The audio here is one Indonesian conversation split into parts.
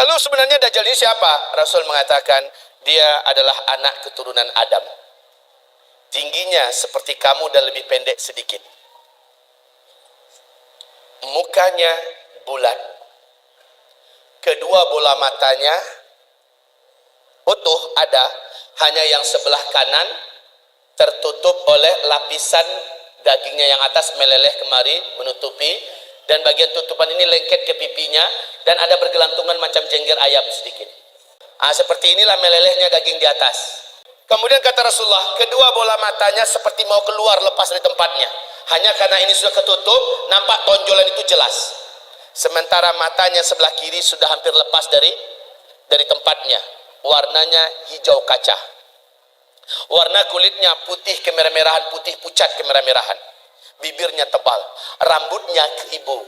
Lalu sebenarnya Dajjal ini siapa? Rasul mengatakan dia adalah anak keturunan Adam. Tingginya seperti kamu dan lebih pendek sedikit. Mukanya bulat. Kedua bola matanya utuh ada, hanya yang sebelah kanan tertutup oleh lapisan dagingnya yang atas meleleh kemari menutupi, dan bagian tutupan ini lengket ke pipinya dan ada bergelantungan macam jengger ayam sedikit. Seperti inilah melelehnya daging di atas. Kemudian kata Rasulullah, kedua bola matanya seperti mau keluar lepas dari tempatnya. Hanya karena ini sudah ketutup, nampak tonjolan itu jelas. Sementara matanya sebelah kiri sudah hampir lepas dari tempatnya. Warnanya hijau kaca. Warna kulitnya putih kemerah-merahan, putih pucat kemerah-merahan. Bibirnya tebal, rambutnya keribu.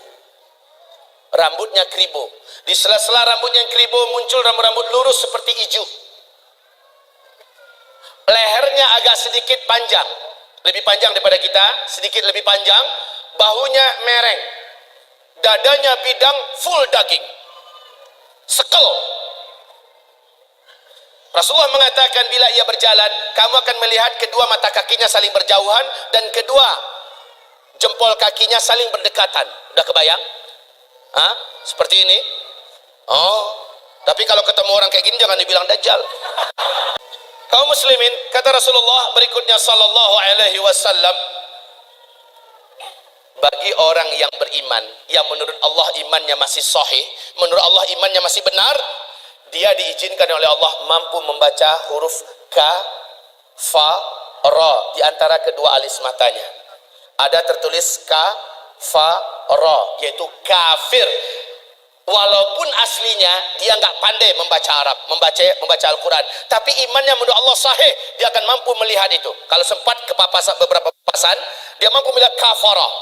Rambutnya keribu. Di sela-sela rambutnya yang keribu muncul rambut-rambut lurus seperti ijuk. Lehernya agak sedikit panjang, lebih panjang daripada kita, sedikit lebih panjang. Bahunya mereng, dadanya bidang, full daging, sekel. Rasulullah mengatakan bila ia berjalan, kamu akan melihat kedua mata kakinya saling berjauhan dan kedua jempol kakinya saling berdekatan. Udah kebayang? Seperti ini. Tapi kalau ketemu orang kayak gini jangan dibilang Dajjal. Kaum muslimin, kata Rasulullah berikutnya sallallahu alaihi wasallam, bagi orang yang beriman, yang menurut Allah imannya masih sahih, menurut Allah imannya masih benar, dia diizinkan oleh Allah mampu membaca huruf ka, fa, ra di antara kedua alis matanya. Ada tertulis ka, fa, ra, yaitu kafir. Walaupun aslinya dia nggak pandai membaca Arab, membaca Al-Quran, tapi imannya menurut Allah sahih, dia akan mampu melihat itu. Kalau sempat kepapasan beberapa papasan, dia mampu melihat kafarah.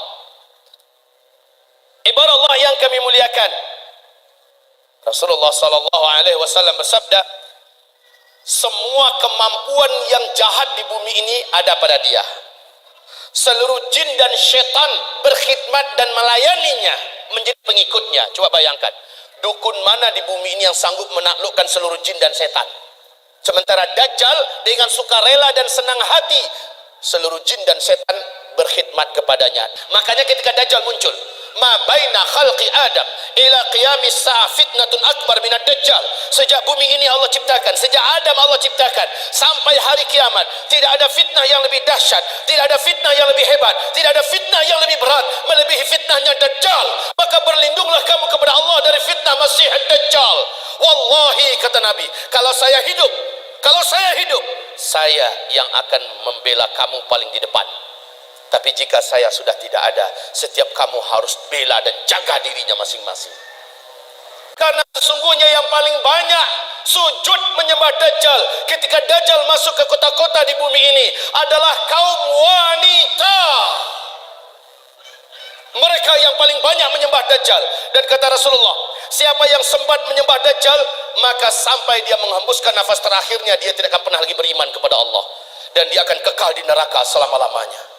Ibarat Allah yang kami muliakan, Rasulullah sallallahu alaihi wasallam bersabda, semua kemampuan yang jahat di bumi ini ada pada dia. Seluruh jin dan syaitan berkhidmat dan melayaninya, menjadi pengikutnya. Coba bayangkan, dukun mana di bumi ini yang sanggup menaklukkan seluruh jin dan setan? Sementara Dajjal dengan sukarela dan senang hati, seluruh jin dan setan berkhidmat kepadanya. Makanya ketika Dajjal muncul, ma baina khalqi Adam ila qiyamis sa'a fitnatun akbar minad Dajjal. Sejak bumi ini Allah ciptakan, sejak Adam Allah ciptakan sampai hari kiamat, tidak ada fitnah yang lebih dahsyat, tidak ada fitnah yang lebih hebat, tidak ada fitnah yang lebih berat melebihi fitnahnya Dajjal. Maka berlindunglah kamu kepada Allah dari fitnah Masih Dajjal. Wallahi, kata Nabi, kalau saya hidup, saya yang akan membela kamu paling di depan. Tapi jika saya sudah tidak ada, setiap kamu harus bela dan jaga dirinya masing-masing. Karena sesungguhnya yang paling banyak sujud menyembah Dajjal ketika Dajjal masuk ke kota-kota di bumi ini adalah kaum wanita. Mereka yang paling banyak menyembah Dajjal. Dan kata Rasulullah, siapa yang sempat menyembah Dajjal, maka sampai dia menghembuskan nafas terakhirnya, dia tidak akan pernah lagi beriman kepada Allah, dan dia akan kekal di neraka selama-lamanya.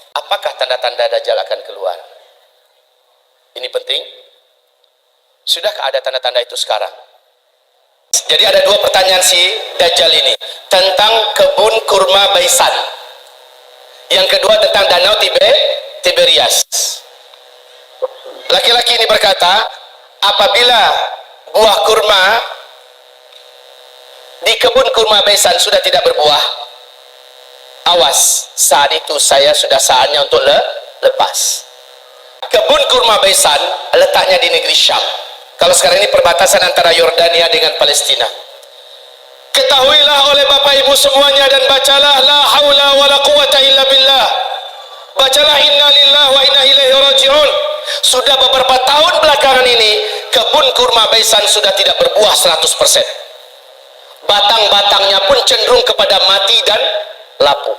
Apakah tanda-tanda Dajjal akan keluar? Ini penting. Sudahkah ada tanda-tanda itu sekarang? Jadi ada dua pertanyaan si Dajjal ini, tentang kebun kurma Baisan. Yang kedua tentang danau Tiberias. Laki-laki ini berkata, apabila buah kurma di kebun kurma Baisan sudah tidak berbuah, awas, saat itu saya sudah saatnya untuk lepas. Kebun kurma Baisan letaknya di negeri Syam. Kalau sekarang ini perbatasan antara Yordania dengan Palestina. Ketahuilah oleh Bapak Ibu semuanya dan bacalah la haula wala quwata illa billah. Bacalah inna lillahi wa inna ilaihi raji'un. Sudah beberapa tahun belakangan ini kebun kurma Baisan sudah tidak berbuah 100%. Batang-batangnya pun cenderung kepada mati dan lapuk.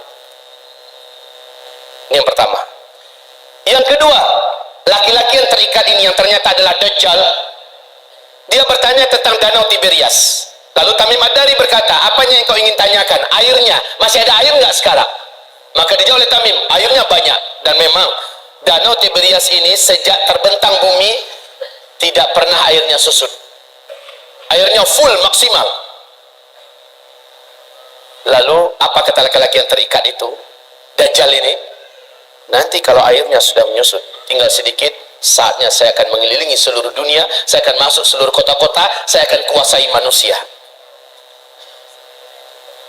Ini yang pertama. Yang kedua, laki-laki yang terikat ini yang ternyata adalah Dajjal, dia bertanya tentang danau Tiberias. Lalu Tamim Ad-Dari berkata, apanya yang kau ingin tanyakan? Airnya, masih ada air nggak sekarang? Maka dijawab oleh Tamim, airnya banyak. Dan memang danau Tiberias ini sejak terbentang bumi tidak pernah airnya susut. airnya full maksimal. Lalu apa kata laki-laki yang terikat itu? Dajjal ini, nanti kalau airnya sudah menyusut, tinggal sedikit, saatnya saya akan mengelilingi seluruh dunia, saya akan masuk seluruh kota-kota, saya akan kuasai manusia.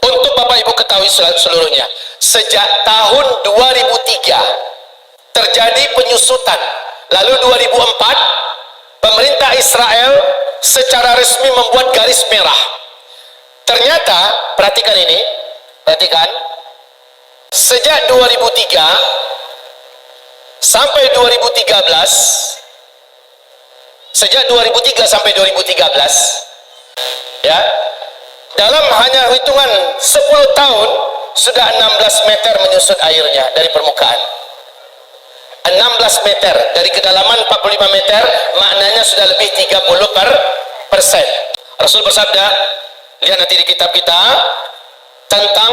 Untuk Bapak Ibu ketahui seluruhnya, sejak tahun 2003 terjadi penyusutan, lalu 2004 pemerintah Israel secara resmi membuat garis merah. Ternyata, perhatikan ini, perhatikan, sejak 2003 sampai 2013, sejak 2003 sampai 2013, ya, dalam hanya hitungan 10 tahun sudah 16 meter menyusut airnya dari permukaan. 16 meter dari kedalaman 45 meter, maknanya sudah lebih 30%. Rasul bersabda, lihat nanti di kitab kita, tentang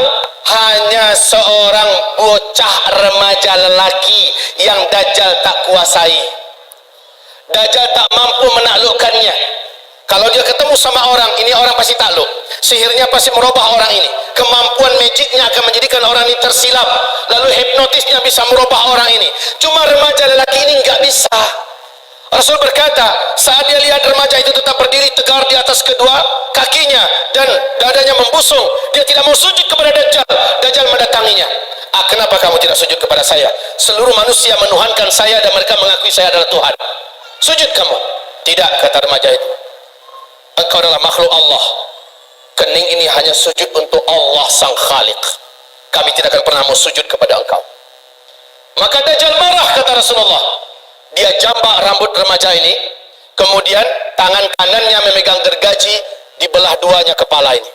hanya seorang bocah remaja lelaki yang Dajjal tak kuasai. Dajjal tak mampu menaklukkannya. Kalau dia ketemu sama orang, ini orang pasti takluk. Sihirnya pasti merubah orang ini. Kemampuan magicnya akan menjadikan orang ini tersilap. Lalu hipnotisnya bisa merubah orang ini. Cuma remaja lelaki ini nggak bisa. Rasul berkata, saat dia lihat remaja itu tetap berdiri tegar di atas kedua kakinya dan dadanya membusung, dia tidak mau sujud kepada Dajjal. Dajjal mendatanginya. Kenapa kamu tidak sujud kepada saya? Seluruh manusia menuhankan saya dan mereka mengakui saya adalah Tuhan. Sujud kamu. Tidak, kata remaja itu. Engkau adalah makhluk Allah. Kening ini hanya sujud untuk Allah sang Khaliq. Kami tidak akan pernah mau sujud kepada engkau. Maka Dajjal marah, kata Rasulullah. Dia jambak rambut remaja ini, kemudian tangan kanannya memegang gergaji, dibelah duanya kepala ini.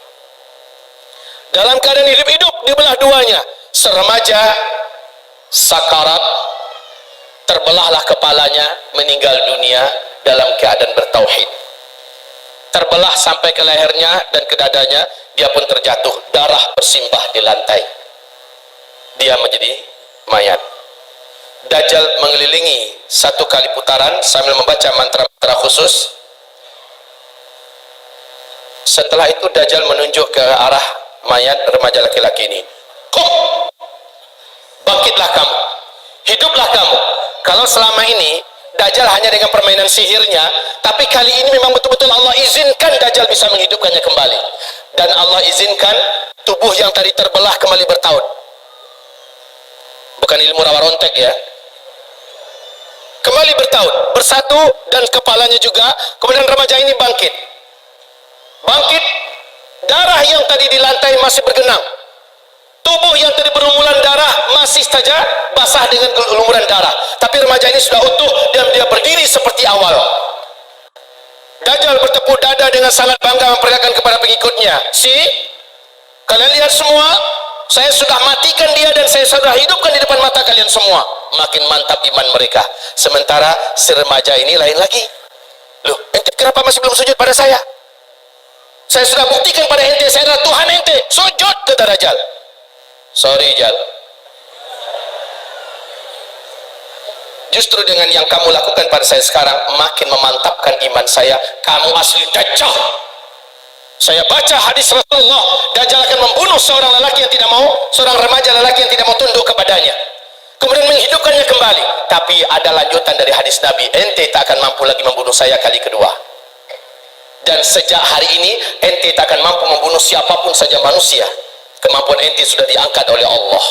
Dalam keadaan hidup-hidup dibelah duanya. Seremaja sakarat, terbelahlah kepalanya, meninggal dunia dalam keadaan bertauhid. Terbelah sampai ke lehernya dan ke dadanya, dia pun terjatuh, darah bersimbah di lantai. Dia menjadi mayat. Dajjal mengelilingi 1 kali putaran sambil membaca mantra-mantra khusus. Setelah itu Dajjal menunjuk ke arah mayat remaja laki-laki ini. Kum, bangkitlah kamu, hiduplah kamu. Kalau selama ini Dajjal hanya dengan permainan sihirnya, tapi kali ini memang betul-betul Allah izinkan Dajjal bisa menghidupkannya kembali. Dan Allah izinkan tubuh yang tadi terbelah kembali bertaut. Bukan ilmu rawa rontek ya. Kembali bertaut, bersatu, dan kepalanya juga. Kemudian remaja ini bangkit. Bangkit, darah yang tadi di lantai masih bergenang. Tubuh yang tadi berlumuran darah masih saja basah dengan lumuran darah. Tapi remaja ini sudah utuh dan dia berdiri seperti awal. Dajjal bertepuk dada dengan sangat bangga memperlihatkan kepada pengikutnya. Kalian lihat semua, saya sudah matikan dia dan saya sudah hidupkan di depan mata kalian semua. Makin mantap iman mereka. Sementara si remaja ini lain lagi. Loh, ente kenapa masih belum sujud pada saya? Saya sudah buktikan pada ente, saya adalah Tuhan ente. Sujud, kata Dajjal. Sorry, Jal. Justru dengan yang kamu lakukan pada saya sekarang, makin memantapkan iman saya. Kamu asli Dajjal. Saya baca hadis Rasulullah, Dajjal akan membunuh seorang lelaki yang tidak mau, seorang remaja lelaki yang tidak mau tunduk kepadanya. Kemudian menghidupkannya kembali. Tapi ada lanjutan dari hadis Nabi, ente tak akan mampu lagi membunuh saya kali kedua. Dan sejak hari ini, ente tak akan mampu membunuh siapapun saja manusia. Kemampuan ente sudah diangkat oleh Allah.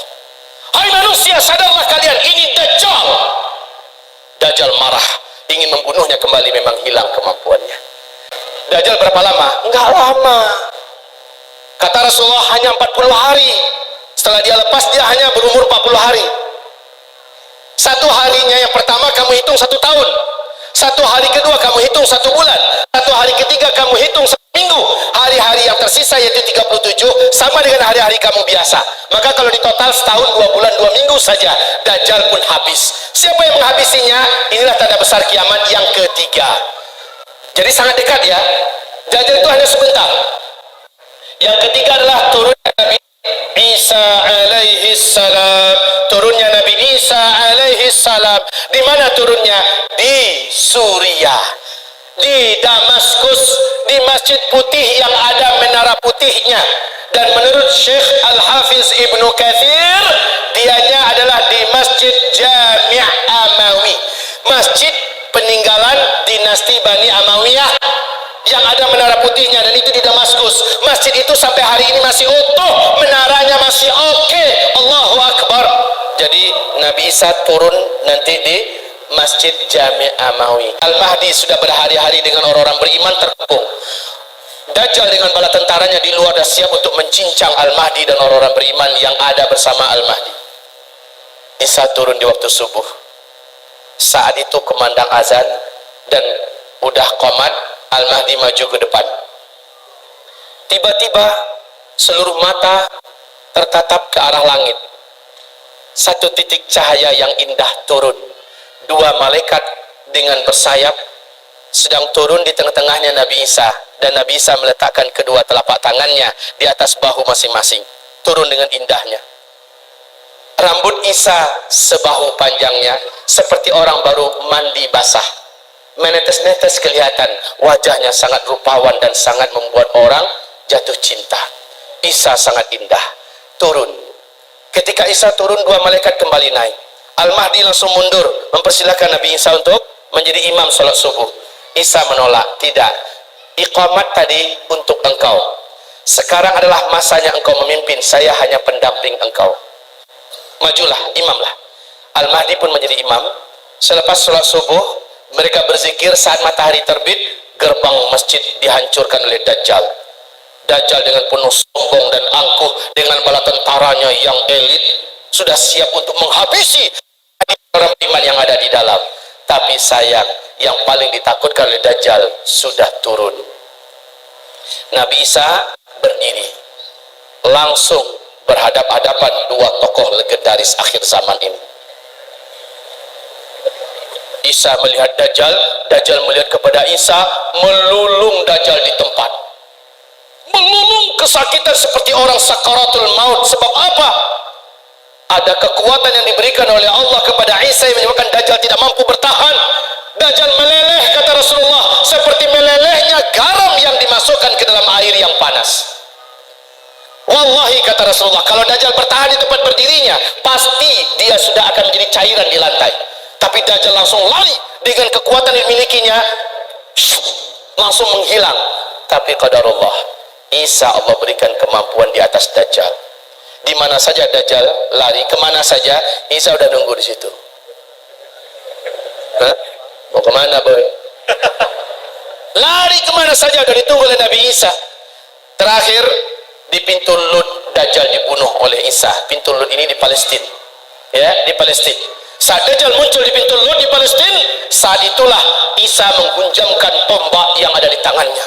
Hai manusia, sadarlah kalian, ini Dajjal. Dajjal marah, ingin membunuhnya kembali, memang hilang kemampuannya. Dajjal berapa lama? Enggak lama. Kata Rasulullah hanya 40 hari. Setelah dia lepas, dia hanya berumur 40 hari. Satu harinya yang pertama kamu hitung 1 tahun. Satu hari kedua kamu hitung 1 bulan. Satu hari ketiga kamu hitung 1 minggu. Hari-hari yang tersisa yaitu 37 sama dengan hari-hari kamu biasa. Maka kalau di total setahun 2 bulan 2 minggu saja, Dajjal pun habis. Siapa yang menghabisinya? Inilah tanda besar kiamat yang ketiga. Jadi sangat dekat ya. Dajjal itu hanya sebentar. Yang ketiga adalah turunnya Nabi Isa alaihi salam. Turunnya Nabi Isa alaihi salam. Di mana turunnya? Di Suriah, di Damaskus, di masjid putih yang ada menara putihnya. Dan menurut Syekh Al-Hafiz Ibnu Katsir, dianya adalah di Masjid Jami' Amawi, masjid peninggalan dinasti Bani Amawiyah yang ada menara putihnya, dan itu di Damaskus. Masjid itu sampai hari ini masih utuh, menaranya masih oke. Allahu Akbar. Jadi Nabi Isa turun nanti di Masjid Jami' Amawi. Al-Mahdi sudah berhari-hari dengan orang-orang beriman terkepung. Dajjal dengan bala tentaranya di luar dah siap untuk mencincang Al-Mahdi dan orang-orang beriman yang ada bersama Al-Mahdi. Isa turun di waktu subuh. Saat itu kumandang azan dan udah qomat, Al-Mahdi maju ke depan. Tiba-tiba seluruh mata tertatap ke arah langit. Satu titik cahaya yang indah turun. Dua malaikat dengan bersayap sedang turun di tengah-tengahnya Nabi Isa, dan Nabi Isa meletakkan kedua telapak tangannya di atas bahu masing-masing. Turun dengan indahnya. Rambut Isa sebahu panjangnya, seperti orang baru mandi basah. Menetes-netes kelihatan, wajahnya sangat rupawan dan sangat membuat orang jatuh cinta. Isa sangat indah. Turun. Ketika Isa turun, dua malaikat kembali naik. Al-Mahdi langsung mundur, mempersilahkan Nabi Isa untuk menjadi imam salat subuh. Isa menolak, tidak. Iqamat tadi untuk engkau. Sekarang adalah masanya engkau memimpin, saya hanya pendamping engkau. Majulah, imamlah. Al-Mahdi pun menjadi imam. Selepas sholat subuh, mereka berzikir. Saat matahari terbit, gerbang masjid dihancurkan oleh Dajjal. Dajjal dengan penuh sombong dan angkuh, dengan bala tentaranya yang elit, sudah siap untuk menghabisi orang beriman yang ada di dalam. Tapi sayang, yang paling ditakutkan oleh Dajjal sudah turun. Nabi Isa berdiri, langsung berhadap-hadapan dua tokoh legendaris akhir zaman ini. Isa melihat Dajjal, Dajjal melihat kepada Isa, melulung Dajjal di tempat. Melulung kesakitan seperti orang sakaratul maut. Sebab apa? Ada kekuatan yang diberikan oleh Allah kepada Isa yang menyebabkan Dajjal tidak mampu bertahan. Dajjal meleleh, kata Rasulullah, seperti melelehnya garam yang dimasukkan ke dalam air yang panas. Wallahi, kata Rasulullah, kalau Dajjal bertahan di tempat berdirinya, pasti dia sudah akan menjadi cairan di lantai. Tapi Dajjal langsung lari dengan kekuatan yang dimilikinya, langsung menghilang. Tapi qadarullah, Isa Allah berikan kemampuan di atas Dajjal. Di mana saja Dajjal lari, kemana saja, Isa udah nunggu di situ. Hah? Mau kemana boy? Lari kemana saja udah ditunggu oleh Nabi Isa. Terakhir di pintu Lud, Dajjal dibunuh oleh Isa. Pintu Lud ini di Palestina, ya, di Palestina. Saat Dajjal muncul di pintu Lud di Palestina, saat itulah Isa menghunjamkan tombak yang ada di tangannya.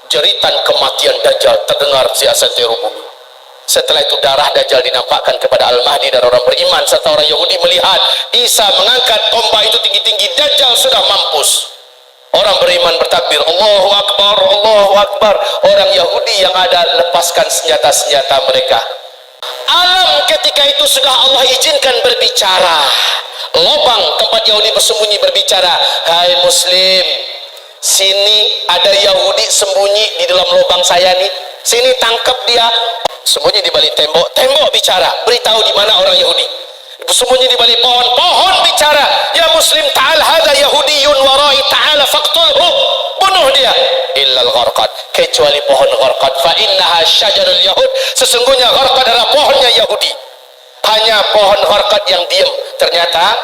Jeritan kematian Dajjal terdengar siasatero bumi. Setelah itu darah Dajjal dinampakkan kepada Al-Mahdi dan orang beriman serta orang Yahudi melihat Isa mengangkat tombak itu tinggi-tinggi. Dajjal sudah mampus. Orang beriman bertakbir, Allahu Akbar, Allahu Akbar. Orang Yahudi yang ada lepaskan senjata-senjata mereka. Alam ketika itu sudah Allah izinkan berbicara. Lobang tempat Yahudi bersembunyi berbicara, hai Muslim, sini ada Yahudi sembunyi di dalam lubang saya nih. Sini tangkap dia. Sembunyi di balik tembok. Tembok bicara, beritahu di mana orang Yahudi. Sembunyi di balik pohon. Pohon bicara, ya Muslim, ta'al hadha Yahudiyun warai, ta'ala faqtulhu. Bunuh dia. Illal gharqad, kecuali pohon gharqad. Fa innaha syajarul yahud. Sesungguhnya gharqad adalah pohonnya Yahudi. Hanya pohon gharqad yang diam. Ternyata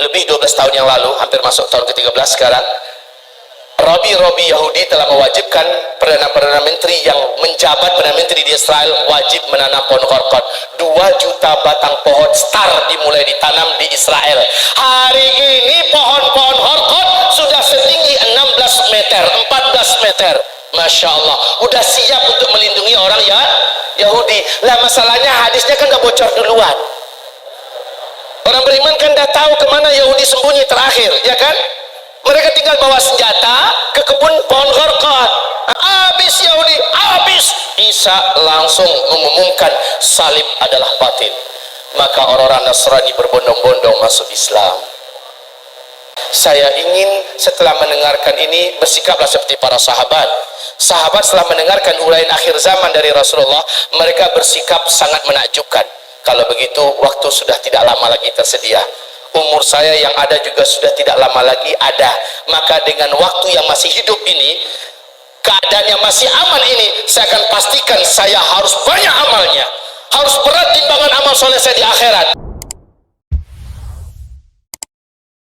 lebih 12 tahun yang lalu, hampir masuk tahun ke-13 sekarang, Robi Yahudi telah mewajibkan Perdana Menteri yang menjabat Perdana Menteri di Israel wajib menanam pohon gharqad. 2 juta batang pohon star dimulai ditanam di Israel. Hari ini pohon-pohon gharqad sudah setinggi 16 meter, 14 meter. Masya Allah, udah siap untuk melindungi orang ya Yahudi. Lah masalahnya hadisnya kan gak bocor duluan. Orang beriman kan dah tahu kemana Yahudi sembunyi terakhir, ya kan? Mereka tinggal bawa senjata ke kebun pohon gharqad. Habis Yahudi, habis. Isa langsung mengumumkan salib adalah batil. Maka orang-orang Nasrani berbondong-bondong masuk Islam. Saya ingin setelah mendengarkan ini bersikaplah seperti para sahabat. Sahabat setelah mendengarkan uraian akhir zaman dari Rasulullah, mereka bersikap sangat menakjubkan. Kalau begitu, waktu sudah tidak lama lagi tersedia. Umur saya yang ada juga sudah tidak lama lagi ada. Maka dengan waktu yang masih hidup ini, keadaan yang masih aman ini, saya akan pastikan saya harus banyak amalnya. Harus berat timbangan amal soleh saya di akhirat.